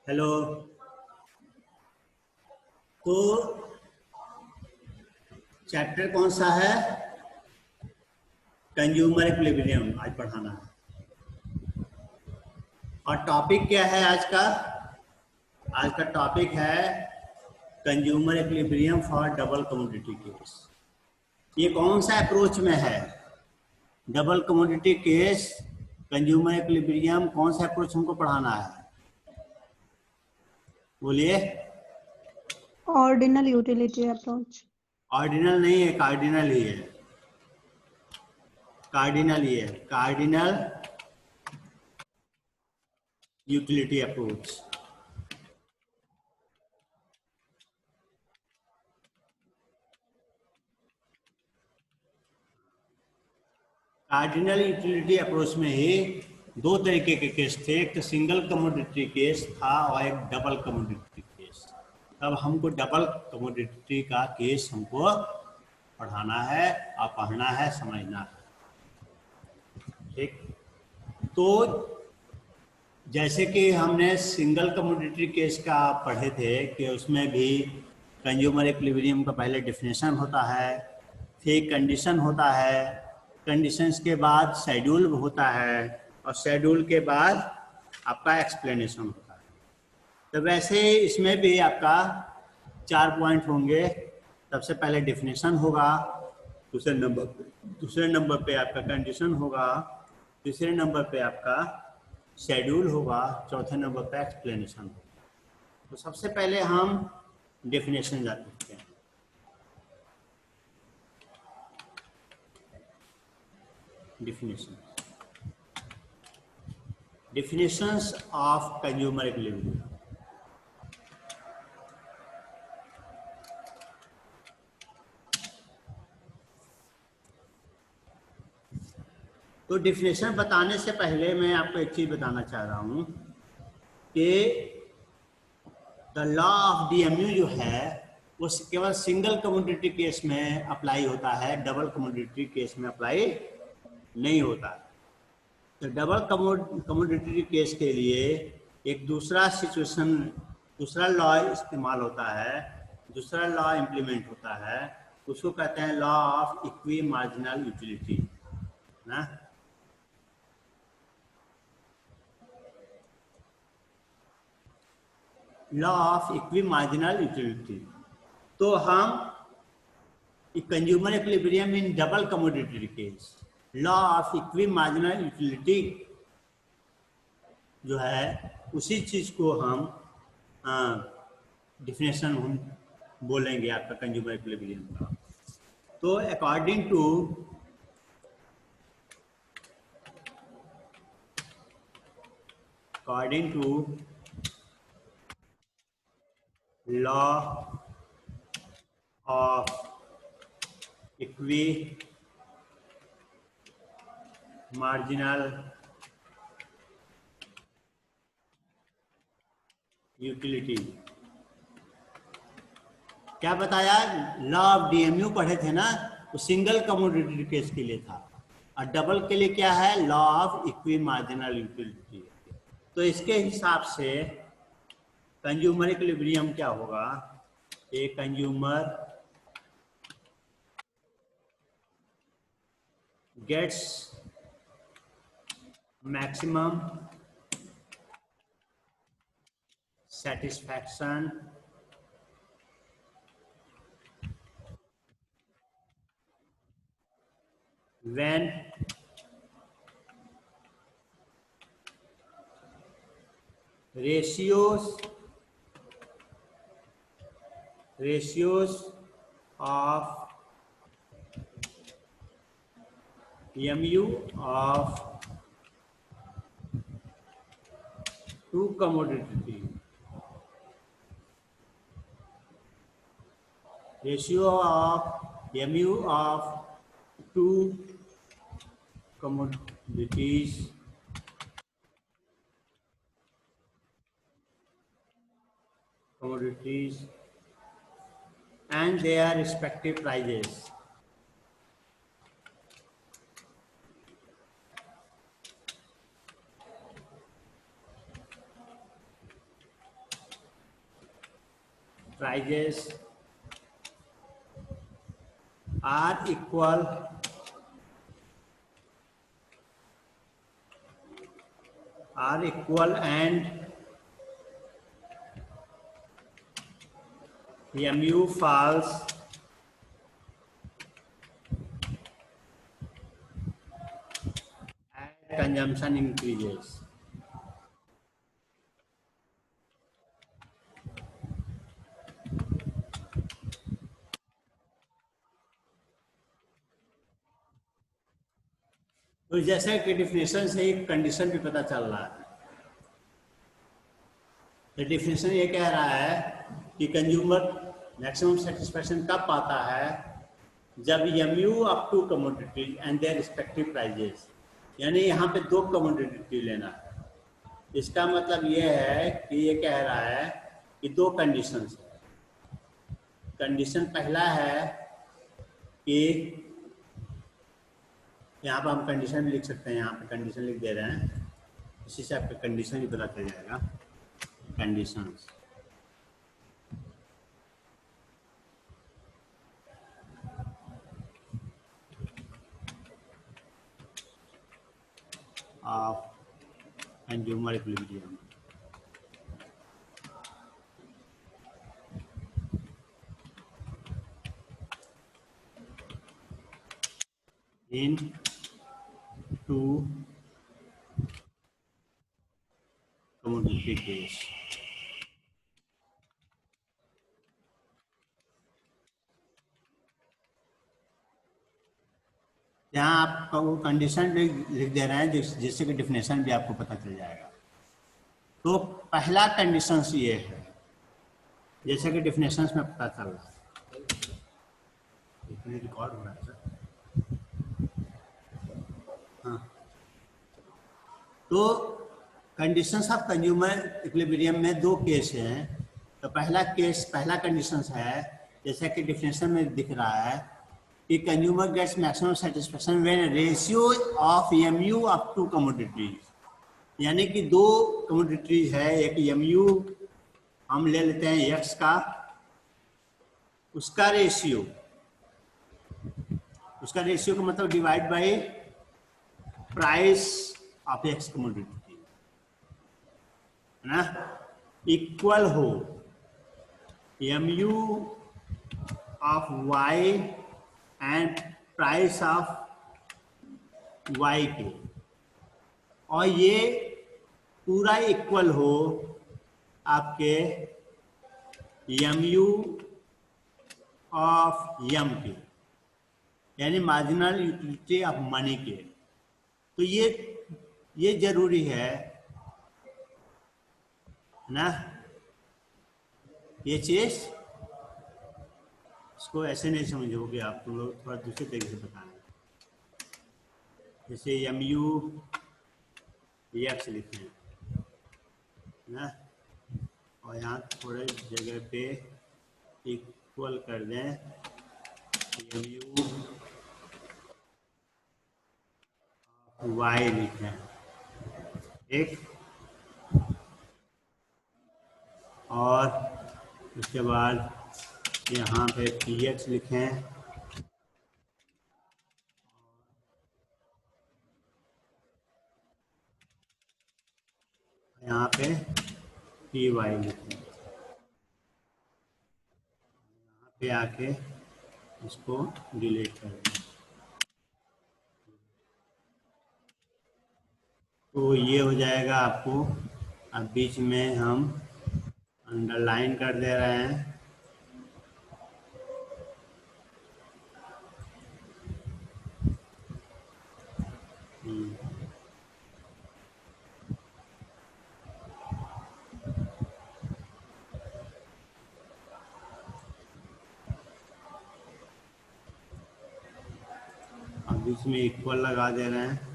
Hello. तो chapter कौन सा है? कंज्यूमर इक्विलिब्रियम आज पढ़ाना है। और टॉपिक क्या है आज का? आज का टॉपिक है consumer equilibrium for double commodity case. ये कौन सा अप्रोच में है? Double commodity case, consumer equilibrium, कौन सा अप्रोच हमको पढ़ाना है? बोलिए। Ordinal utility approach. ऑर्डिनल नहीं है, कार्डिनल ही है। कार्डिनल ही है, cardinal utility approach. Cardinal utility approach में ही दो तरीके के केस थे, एक तो सिंगल कमोडिटी केस था और एक डबल कमोडिटी केस। तब हमको डबल कमोडिटी का केस हमको पढ़ाना है और पढ़ना है, समझना है। ठीक। तो जैसे कि हमने सिंगल कमोडिटी केस का पढ़े थे कि उसमें भी कंज्यूमर इक्विलिब्रियम का पहले डिफिनेशन होता है, फिर कंडीशन होता है, कंडीशंस के बाद शेड्यूल होता है और शेड्यूल के बाद आपका एक्सप्लेनेशन होता है। तो वैसे इसमें भी आपका 4 पॉइंट होंगे। सबसे पहले डिफिनेशन होगा, दूसरे नंबर पे आपका कंडीशन होगा, तीसरे नंबर पे आपका शेड्यूल होगा, चौथे नंबर पे एक्सप्लेनेशन होगा। तो सबसे पहले हम डेफिनेशन जाते हैं। definitions of consumer equilibrium। तो डिफिनेशन बताने से पहले मैं आपको एक चीज बताना चाह रहा हूं कि द लॉ ऑफ डीएमयू जो है वो केवल सिंगल कमोडिटी केस में अप्लाई होता है, डबल कमोडिटी केस में अप्लाई नहीं होता। तो डबल कमोडिटी केस के लिए एक दूसरा सिचुएशन, दूसरा लॉ इस्तेमाल होता है, दूसरा लॉ इम्प्लीमेंट होता है। उसको कहते हैं law of equi marginal utility ना। Law of equi marginal utility. तो हम consumer equilibrium in double commodity case, law of equi marginal utility जो है उसी चीज को हम डिफिनेशन हम बोलेंगे आपका कंज्यूमर इक्विलिब्रियम का। तो according to law of equi marginal utility, क्या बताया? लॉ ऑफ डीएमयू पढ़े थे ना, वो सिंगल कमोडिटी केस के लिए था, और डबल के लिए क्या है? Law of equi marginal utility. तो इसके हिसाब से कंज्यूमर इक्विलिब्रियम क्या होगा? A consumer gets maximum satisfaction when ratios of mu of two commodity, ratio of mu of two commodities and their respective prices. prices are equal and mu falls and consumption increases. तो जैसे कि definition से एक condition भी पता चल रहा है। तो डिफिनेशन ये कह रहा है कि कंज्यूमर मैक्सिमम सेटिस्फैक्शन कब पाता है, जब mu up to commodity and their respective prices, यानी यहाँ पे दो कमोडिटी लेना है। इसका मतलब ये है कि ये कह रहा है कि दो कंडीशंस है। कंडीशन पहला है कि यहाँ पर हम कंडीशन लिख सकते हैं, यहाँ पे कंडीशन लिख दे रहे हैं, इसी से आपका कंडीशन ही पता चल जाएगा। Conditions of consumer equilibrium. In two commodity case। यहाँ आपका वो कंडीशन भी लिख दे रहे हैं जिससे कि डिफिनेशन भी आपको पता चल जाएगा। तो पहला कंडीशन ये है, जैसे कि डिफिनेशन में पता चल रहा है, रिकॉर्ड हो रहा है सर। हाँ, तो कंडीशंस ऑफ कंज्यूमर इक्विलिब्रियम में दो केस हैं। तो पहला कंडीशन है, जैसा कि डिफिनेशन में दिख रहा है कि consumer gets maximum satisfaction when ratio of mu up to commodities, यानी कि दो कमोडिटीज है, एक mu हम ले लेते हैं x का, उसका रेशियो का मतलब divide by price of x commodity है ना, इक्वल हो mu of y and price of y के, और ये पूरा इक्वल हो आपके mu ऑफ m के, यानी मार्जिनल यूटिलिटी ऑफ मनी के। तो ये जरूरी है ना, ये चीज इसको ऐसे नहीं समझोगे आप, तुम लोग थोड़ा दूसरे तरीके से बताना। जैसे mu x लिखे हैं ना, और यहाँ थोड़े जगह पे इक्वल कर दें mu y लिखें एक, और उसके बाद यहाँ पे px लिखें, यहाँ पे py लिखें, यहाँ पे आके इसको डिलीट कर दें। तो ये हो जाएगा आपको। अब बीच में हम अंडरलाइन कर दे रहे हैं, अब बीच में इक्वल लगा दे रहे हैं।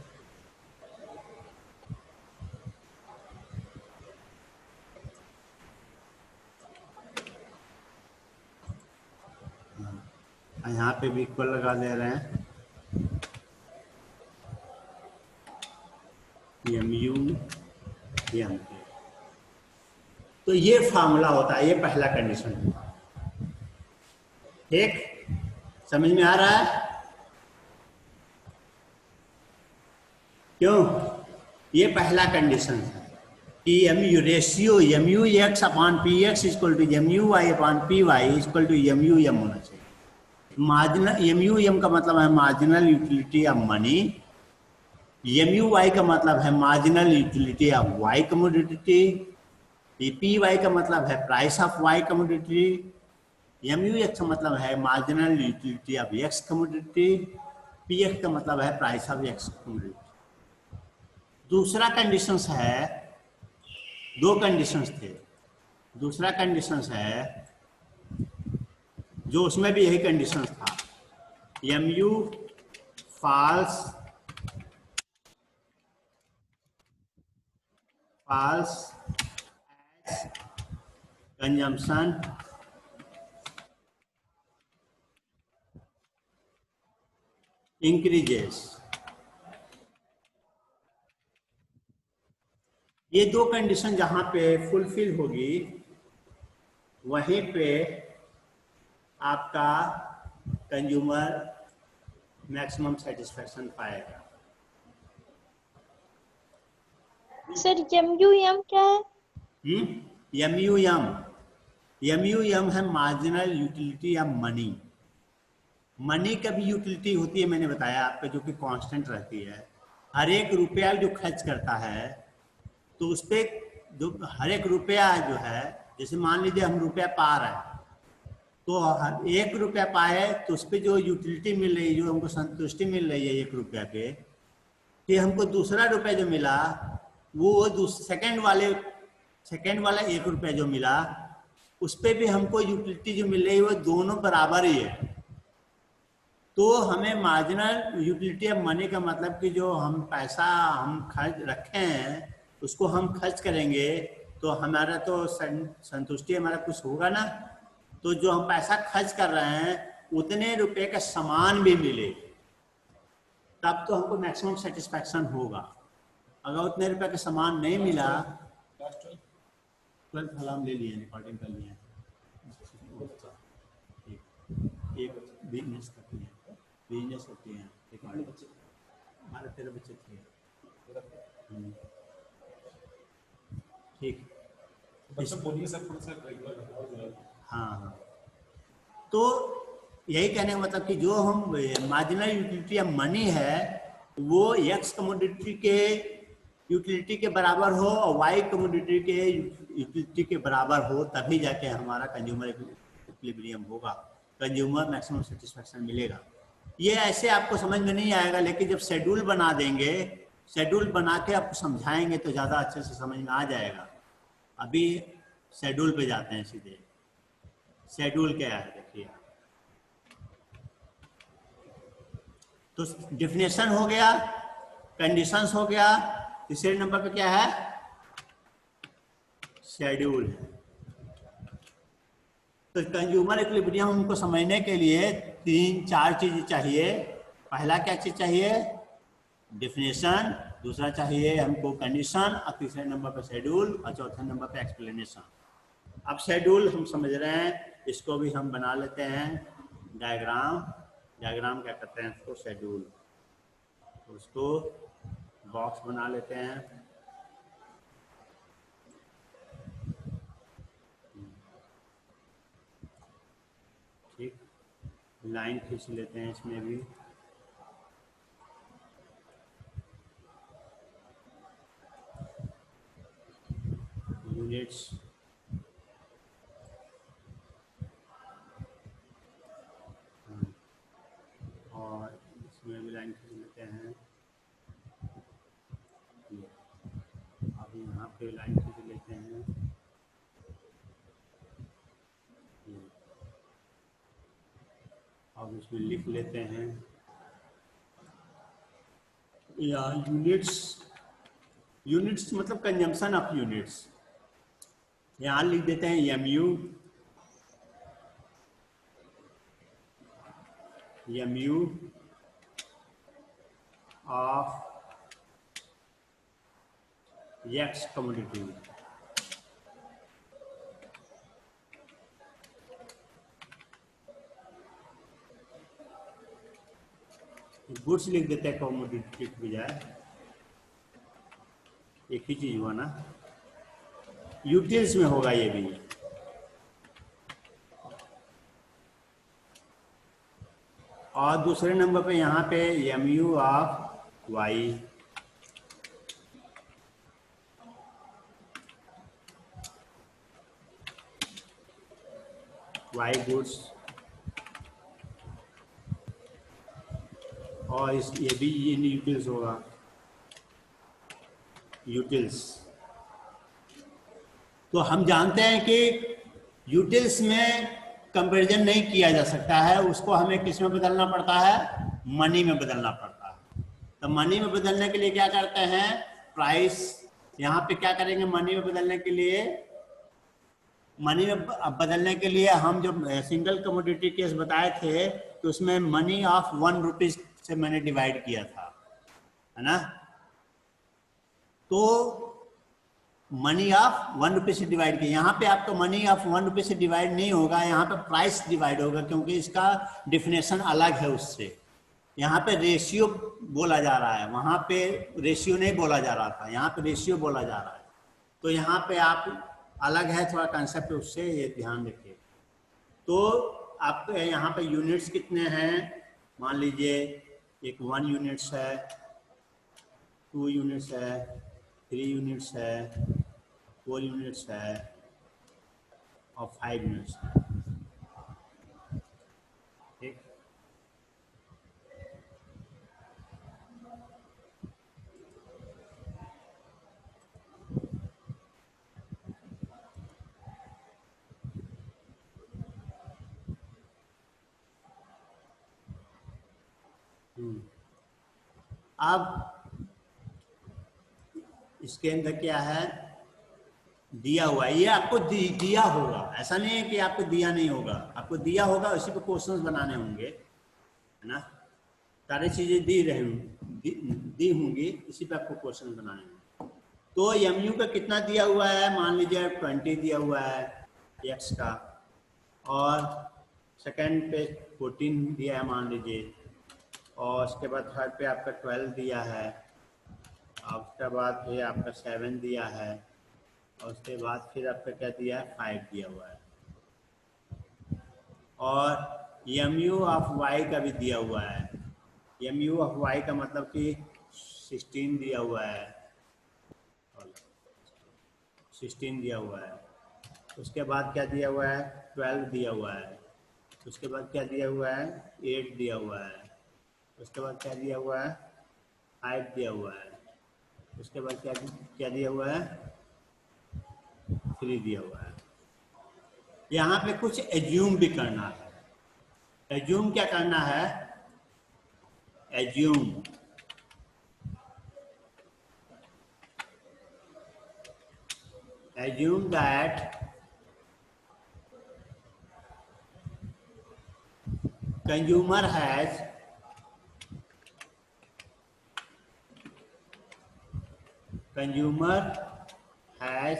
यहाँ पे भी इक्वल लगा दे रहे हैं, mu m के। तो ये फार्मूला होता है, ये पहला कंडीशन है। ठीक, समझ में आ रहा है? क्यों? ये पहला कंडीशन है कि MU ratio MU X upon P X equal to MU Y upon P Y equal to MU M होना चाहिए। मार्जिनल MU M का मतलब है marginal utility of money, MU Y का मतलब है marginal utility of Y commodity, P Y का मतलब है price of Y commodity, MU X का मतलब है marginal utility of X commodity, P X का मतलब है प्राइस ऑफ एक्स कमोडिटी। दूसरा कंडीशंस है, दो कंडीशंस थे। दूसरा कंडीशंस है जो उसमें भी यही कंडीशंस था, MU फॉल्स कंजम्पशन इंक्रीजेस। ये दो कंडीशन जहां पे फुलफिल होगी वहीं पे आपका कंज्यूमर मैक्सिमम सेटिस्फैक्शन पाएगा। सर MUM क्या है? MUM है marginal utility of money. Money का भी यूटिलिटी होती है, मैंने बताया आपको, जो कि कांस्टेंट रहती है। हर एक रुपया जो खर्च करता है तो उस पर जो हर एक रुपया जो है, जैसे मान लीजिए हम रुपया पा रहे हैं, तो हर एक रुपया पाए तो उस पर जो यूटिलिटी मिल रही है, जो हमको संतुष्टि मिल रही है एक रुपया पे, कि हमको दूसरा रुपया जो मिला वो सेकंड वाला एक रुपया जो मिला उस पर भी हमको यूटिलिटी जो मिल रही है वो दोनों बराबर ही है। तो हमें मार्जिनल यूटिलिटी ऑफ मनी का मतलब कि जो हम पैसा हम खर्च रखे हैं उसको हम खर्च करेंगे तो हमारा तो संतुष्टि हमारा कुछ होगा ना। तो जो हम पैसा खर्च कर रहे हैं उतने रुपए का सामान भी मिले तब तो हमको मैक्सिमम सेटिस्फैक्शन होगा। अगर उतने रुपए का सामान नहीं मिला, 12th फलाम ले लिए, रिकॉर्डिंग कर लिए, एक बिजनेस करती हैं, हमारे 13 बच्चे थे। ठीक, बोलिए सर, थोड़ा सा। हाँ, तो यही कहने का मतलब कि जो हम मार्जिनल यूटिलिटी ऑफ मनी है वो एक्स कमोडिटी के यूटिलिटी के बराबर हो और वाई कमोडिटी के यूटिलिटी के बराबर हो, तभी जाके हमारा कंज्यूमर इक्विलिब्रियम होगा, कंज्यूमर मैक्सिमम सेटिस्फैक्शन मिलेगा। ये ऐसे आपको समझ में नहीं आएगा, लेकिन जब शेड्यूल बना देंगे, शेड्यूल बना के आपको समझाएंगे तो ज़्यादा अच्छे से समझ में आ जाएगा। अभी शेड्यूल पे जाते हैं सीधे। शेड्यूल क्या है देखिए, तो डिफिनेशन हो गया, कंडीशंस हो गया, तीसरे नंबर पे क्या है, शेड्यूल है। तो कंज्यूमर इक्विलिब्रियम हमको समझने के लिए 3-4 चीज चाहिए। पहला क्या चीज चाहिए, डिफिनेशन, दूसरा चाहिए हमको कंडीशन, और तीसरे नंबर पे शेड्यूल, और चौथे नंबर पे एक्सप्लेनेशन। अब शेड्यूल हम समझ रहे हैं, इसको भी हम बना लेते हैं डायग्राम क्या करते हैं इसको, शेड्यूल, तो उसको बॉक्स बना लेते हैं। ठीक, लाइन खींच लेते हैं इसमें भी। यूनिट्स, और इसमें भी लाइन खींच लेते हैं। अब यहाँ पे लाइन खींच लेते हैं। अब इसमें लिख लेते हैं या यूनिट्स मतलब कंजम्पशन ऑफ यूनिट्स। यहाँ लिख देते हैं MU of X commodity. Goods लिख देते हैं कमोडिटी के बजाय, एक ही चीज हुआ ना। यूटिल्स में होगा ये भी। और दूसरे नंबर पे यहाँ पे MU of Y, Y goods, और इस ये भी इन यूटिल्स होगा, यूटिल्स। तो हम जानते हैं कि यूटिल्स में कंपैरिजन नहीं किया जा सकता है, उसको हमें किस में बदलना पड़ता है, मनी में बदलना पड़ता है। तो मनी में बदलने के लिए क्या करते हैं, प्राइस, यहाँ पे क्या करेंगे मनी में बदलने के लिए, मनी में बदलने के लिए हम जब सिंगल कमोडिटी केस बताए थे तो उसमें मनी ऑफ 1 रुपीज से मैंने डिवाइड किया था, है ना। तो मनी ऑफ 1 रुपीज से डिवाइड किया, यहाँ पे आपको मनी ऑफ 1 रुपीज से डिवाइड नहीं होगा, यहाँ पे प्राइस डिवाइड होगा, क्योंकि इसका डिफिनेशन अलग है उससे। यहाँ पे रेशियो बोला जा रहा है, वहाँ पे रेशियो नहीं बोला जा रहा था, यहाँ पे रेशियो बोला जा रहा है। तो यहाँ पे आप अलग है थोड़ा कंसेप्ट, उससे ये ध्यान रखिए। तो आपके यहाँ पे यूनिट्स कितने हैं, मान लीजिए एक 1 यूनिट्स है, 2 यूनिट्स है, 3 यूनिट्स है, 4 यूनिट्स है और 5 यूनिट्स है, ठीक। अब इसके अंदर क्या है, दिया हुआ है, ये आपको दिया होगा, ऐसा नहीं है कि आपको दिया नहीं होगा, आपको दिया होगा, उसी पे क्वेश्चंस बनाने होंगे, है ना। सारी चीजें दी होंगी, इसी पे आपको क्वेश्चन बनाने होंगे। तो MU का कितना दिया हुआ है, मान लीजिए 20 दिया हुआ है x का, और सेकंड पे 14 दिया है मान लीजिए, और उसके बाद थर्ड पे आपका 12 दिया है, और उसके बाद फिर आपका 7 दिया है, और उसके बाद फिर आपका क्या दिया है, 5 दिया हुआ है। और MU ऑफ y का भी दिया हुआ है, MU ऑफ y का मतलब कि 16 दिया हुआ है, 16 दिया हुआ है। उसके बाद क्या दिया हुआ है, 12 दिया हुआ है। उसके बाद क्या दिया हुआ है, 8 दिया हुआ है। उसके बाद क्या दिया हुआ है, 5 दिया हुआ है। उसके बाद क्या दिया हुआ है, 3 दिया हुआ है। यहाँ पे कुछ एज्यूम भी करना है। एज्यूम क्या करना है, assume that consumer has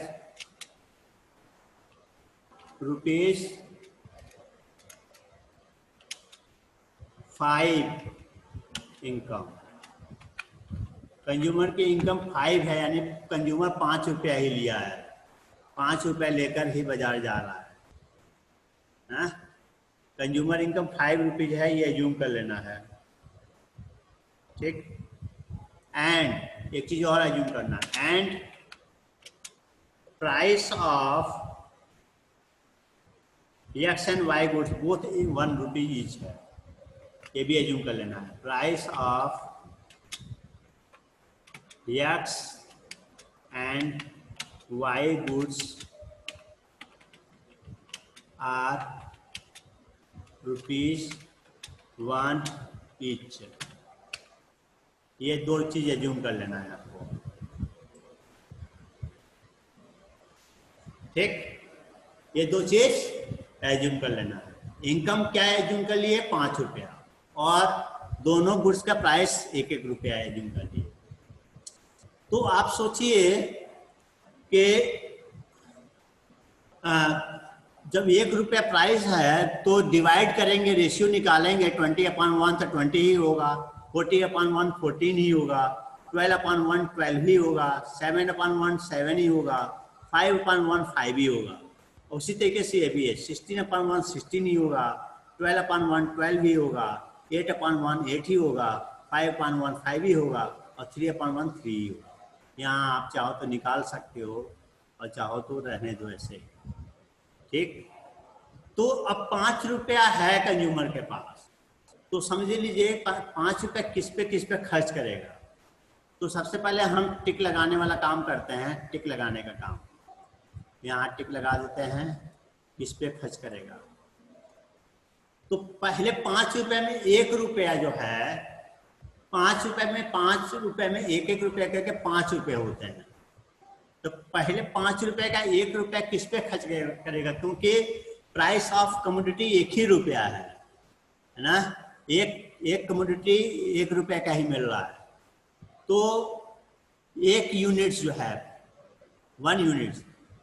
rupees 5 income. Consumer की इनकम 5 है, यानी कंज्यूमर 5 रुपया ही लिया है, 5 रुपया लेकर ही बाजार जा रहा है। कंज्यूमर इनकम 5 रुपीज है, ये एज्यूम कर लेना है, ठीक। एंड एक चीज और एज्यूम करना है, and price of X and Y goods both 1 rupee each है, ये भी एज्यूम कर लेना है। Price of X and Y goods are ₹1 each, ये 2 चीज एज्यूम कर लेना है आपको, ठीक। ये 2 चीज एज्यूम कर लेना है। इनकम क्या एज्यूम कर लिए, 5 रुपया, और दोनों गुड्स का प्राइस 1-1 रुपया एज्यूम कर लिए। तो आप सोचिए कि जब 1 रुपया प्राइस है तो डिवाइड करेंगे, रेशियो निकालेंगे, 20/1 तो 20 ही होगा, 40/1 14 ही होगा, 12/1 12 ही होगा, 7/1 7 ही होगा, 5/1 5 ही होगा। उसी तरीके से ये भी है, 16/1 16 ही होगा, 12/1 12 ही होगा, 8/1 8 ही होगा, 5/1 5 ही होगा और 3/1 3 ही होगा। यहाँ आप चाहो तो निकाल सकते हो और चाहो तो रहने दो ऐसे, ठीक। तो अब 5 रुपया है कंज्यूमर के पास, तो समझ लीजिए 5 रुपया किस पे खर्च करेगा। तो सबसे पहले हम टिक लगाने वाला काम करते हैं, टिक लगाने का काम। यहाँ टिक लगा देते हैं, किस पे खर्च करेगा। तो पहले 5 रुपए में 1 रुपया जो है, 5 रुपए में 1 रुपया करके 5 रुपये होते हैं। तो पहले 5 रुपए का 1 रुपया किस पे खर्च करेगा, क्योंकि प्राइस ऑफ कमोडिटी 1 ही रुपया है ना, एक कमोडिटी 1 रुपया का ही मिल रहा है। तो 1 यूनिट जो है 1 यूनिट,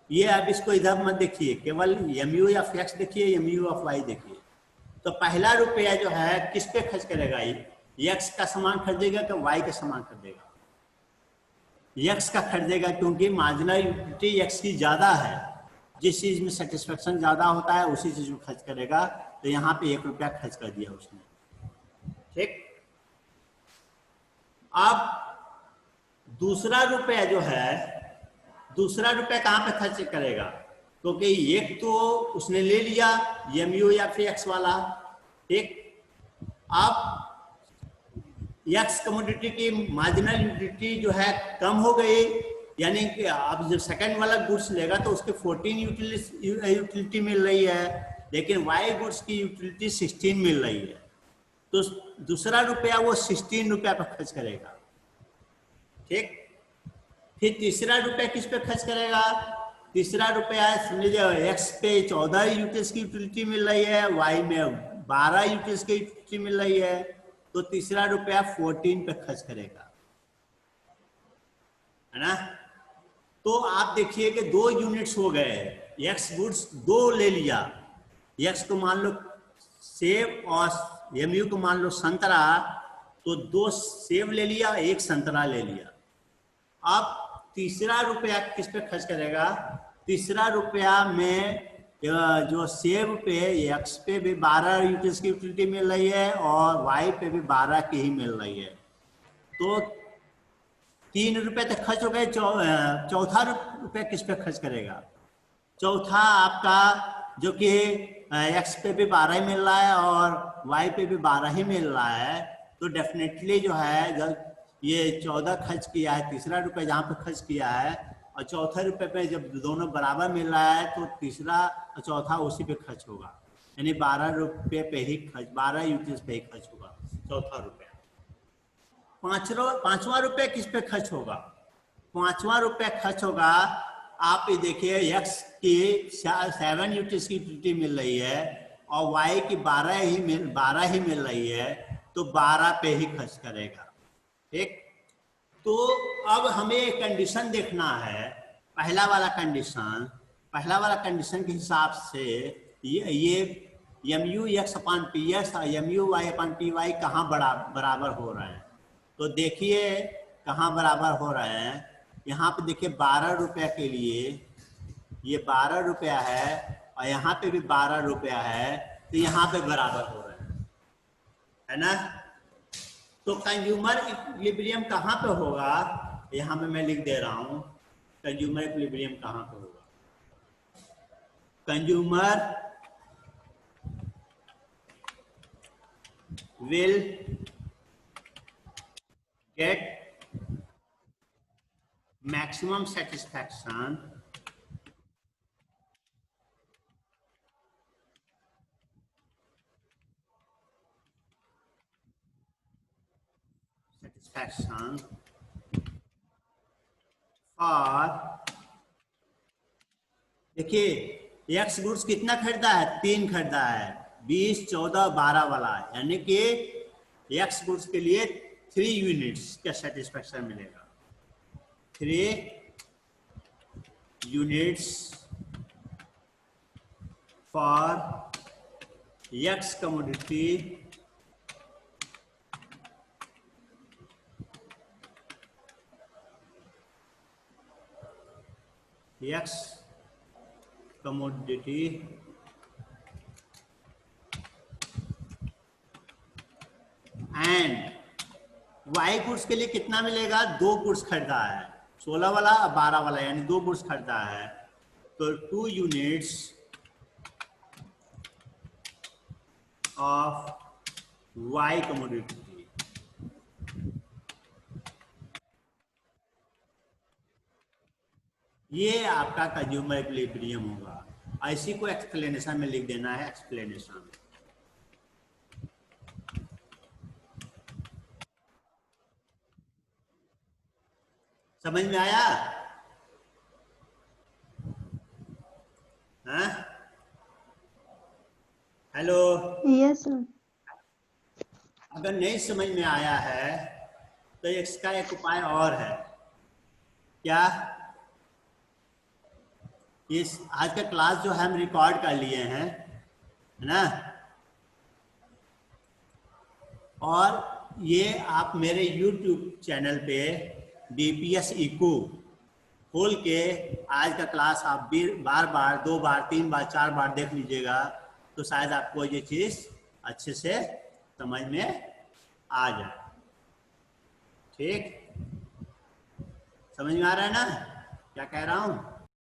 ये अब इसको इधर मत देखिए, केवल MU ऑफ X देखिए, MU ऑफ Y देखिए। तो पहला रुपया जो है किस पे खर्च करेगा, X का सामान खरीदेगा कि Y का सामान खरीदेगा? X का खरीदेगा, क्योंकि मार्जिनल यूटिलिटी X की ज़्यादा है। जिस चीज़ में सेटिस्फेक्शन ज़्यादा होता है उसी चीज़ में खर्च करेगा। तो यहाँ पे 1 रुपया खर्च कर दिया उसने, ठीक। अब दूसरा रुपया जो है, दूसरा रुपया कहाँ पे खर्च करेगा, क्योंकि एक तो उसने ले लिया MU या फिर X वाला, ठीक। अब X कमोडिटी की मार्जिनल यूटिलिटी जो है कम हो गई, यानी कि अब जब सेकंड वाला गुड्स लेगा तो उसके 14 यूटिलिटी मिल रही है, लेकिन Y गुड्स की यूटिलिटी 16 मिल रही है। तो दूसरा रुपया वो 16 रुपया पर खर्च करेगा, ठीक। फिर तीसरा रुपया किस पे खर्च करेगा? तीसरा रुपया समझ लीजिए X पे 14 यूनिट्स की यूटिलिटी मिल रही है, Y में 12 यूनिट्स की यूटिलिटी मिल रही है, तो तीसरा रुपया 14 पे खर्च करेगा, है ना। तो आप देखिए कि 2 यूनिट्स हो गए, X गुड्स 2 ले लिया, X को मान लो सेब और MU को मान लो संतरा, तो 2 सेब ले लिया, 1 संतरा ले लिया। अब तीसरा रुपया किस पे खर्च करेगा? तीसरा रुपया में जो सेब पे X पे भी 12 यूनिट्स की यूटिलिटी मिल रही है और Y पे भी 12 की ही मिल रही है, तो 3 रुपये तक खर्च हो गए। चौथा रुपया किस पे खर्च करेगा? चौथा आपका जो कि X पे भी 12 ही मिल रहा है और Y पे भी 12 ही मिल रहा है, तो डेफिनेटली जो है जब ये 14 खर्च किया है, तीसरा रुपया जहाँ पे खर्च किया है और चौथे रुपये पे जब दोनों बराबर मिल रहा है तो तीसरा और चौथा उसी पे खर्च होगा, यानी 12 रुपये पे ही खर्च, 12 यूनिट्स पे ही खर्च होगा चौथा रुपया। पांचवा रुपया किस पे खर्च होगा? पांचवा रुपया खर्च होगा, आप ये देखिए X की 7 यूनिट्स की यूटिलिटी मिल रही है और Y की 12 ही मिल रही है, तो 12 पे ही खर्च करेगा, ठीक। तो अब हमें एक कंडीशन देखना है, पहला वाला कंडीशन के हिसाब से ये MU X/PS और MU Y/PY कहाँ बराबर हो रहे हैं। तो देखिए कहाँ बराबर हो रहे हैं, यहाँ पे देखिए 12 रुपया के लिए ये 12 रुपया है और यहाँ पे भी 12 रुपया है, तो यहाँ पे बराबर हो रहे हैं, है ना। तो कंज्यूमर इक्विलिब्रियम कहाँ पे होगा? यहाँ पे मैं लिख दे रहा हूँ, कंज्यूमर इक्विलिब्रियम कहाँ पे होगा? Consumer will get maximum satisfaction और देखिए X गुड्स कितना खरीदा है? 3 खरीदा है, 20 14 12 वाला, यानी कि X गुड्स के लिए 3 यूनिट्स का सेटिस्फेक्शन मिलेगा, 3 units for X commodity X commodity and Y goods के लिए कितना मिलेगा? 2 गुड्स खरीदा है, 16 वाला और 12 वाला, यानी 2 गुड्स खरीदा है, तो 2 यूनिट्स ऑफ वाई कमोडिटी। ये आपका कंज्यूमर इक्विलिब्रियम होगा। ऐसी को एक्सप्लेनेशन में लिख देना है, एक्सप्लेनेशन में। समझ में आया? हाँ, हेलो। Yes, sir. अगर नहीं समझ में आया है तो इसका एक उपाय और है। क्या? इस आज का क्लास जो है हम रिकॉर्ड कर लिए हैं, है ना, और ये आप मेरे YouTube चैनल पे DPS इको खोल के आज का क्लास आप बार बार 2 बार 3 बार 4 बार देख लीजिएगा, तो शायद आपको ये चीज़ अच्छे से समझ में आ जाए। ठीक, समझ में आ रहा है ना क्या कह रहा हूँ?